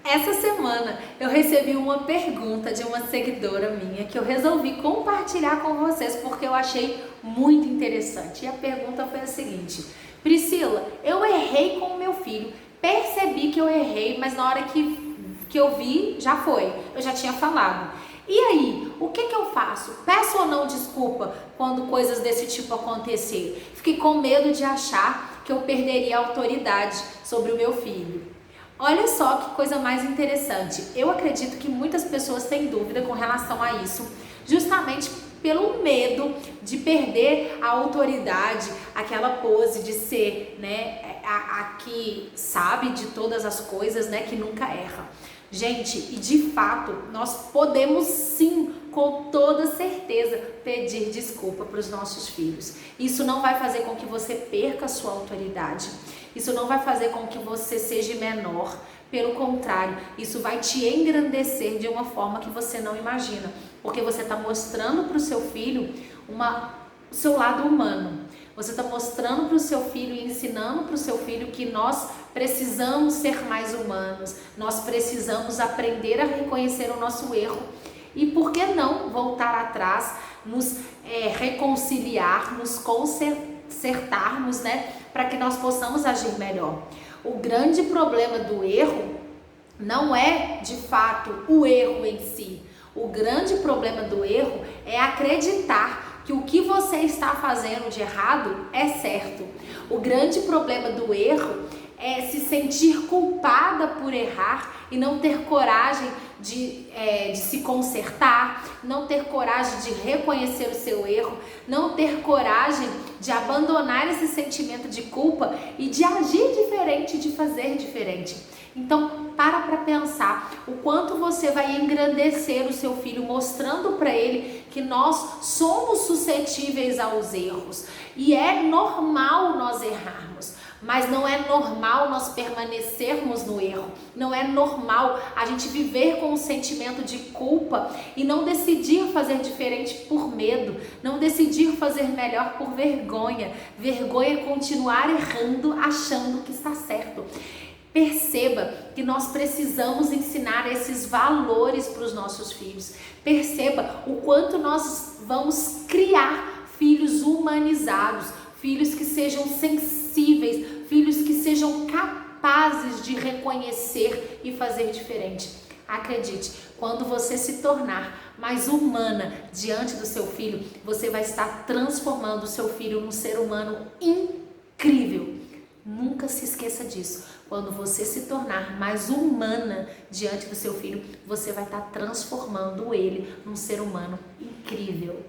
Essa semana eu recebi uma pergunta de uma seguidora minha que eu resolvi compartilhar com vocês porque eu achei muito interessante. E a pergunta foi a seguinte: Priscila, eu errei com o meu filho, percebi que eu errei, mas na hora que eu vi, já foi, eu já tinha falado. E aí, o que eu faço? Peço ou não desculpa quando coisas desse tipo acontecer? Fiquei com medo de achar que eu perderia a autoridade sobre o meu filho. Olha só que coisa mais interessante. Eu acredito que muitas pessoas têm dúvida com relação a isso, justamente pelo medo de perder a autoridade, aquela pose de ser, né, a que sabe de todas as coisas, né, que nunca erra. Gente, e de fato, nós podemos sim, com toda certeza, pedir desculpa para os nossos filhos. Isso não vai fazer com que você perca a sua autoridade. Isso não vai fazer com que você seja menor. Pelo contrário, isso vai te engrandecer de uma forma que você não imagina. Porque você está mostrando para o seu filho o seu lado humano. Você está mostrando para o seu filho e ensinando para o seu filho que nós precisamos ser mais humanos. Nós precisamos aprender a reconhecer o nosso erro. E por que não voltar atrás, nos reconciliar, nos consertarmos, né? Para que nós possamos agir melhor. O grande problema do erro não é, de fato, o erro em si. O grande problema do erro é acreditar que o que você está fazendo de errado é certo. O grande problema do erro é se sentir culpada por errar e não ter coragem de se consertar, não ter coragem de reconhecer o seu erro, não ter coragem de abandonar esse sentimento de culpa e de agir diferente, de fazer diferente. Então, para pensar o quanto você vai engrandecer o seu filho, mostrando para ele que nós somos suscetíveis aos erros. E é normal nós errarmos, mas não é normal nós permanecermos no erro. Não é normal a gente viver com um sentimento de culpa e não decidir fazer diferente por medo, não decidir fazer melhor por vergonha. Vergonha é continuar errando, achando que está certo. Perceba que nós precisamos ensinar esses valores para os nossos filhos. Perceba o quanto nós vamos criar filhos humanizados, filhos que sejam sensíveis, filhos que sejam capazes de reconhecer e fazer diferente. Acredite, quando você se tornar mais humana diante do seu filho, você vai estar transformando o seu filho num ser humano incrível. Nunca se esqueça disso. Quando você se tornar mais humana diante do seu filho, você vai estar transformando ele num ser humano incrível.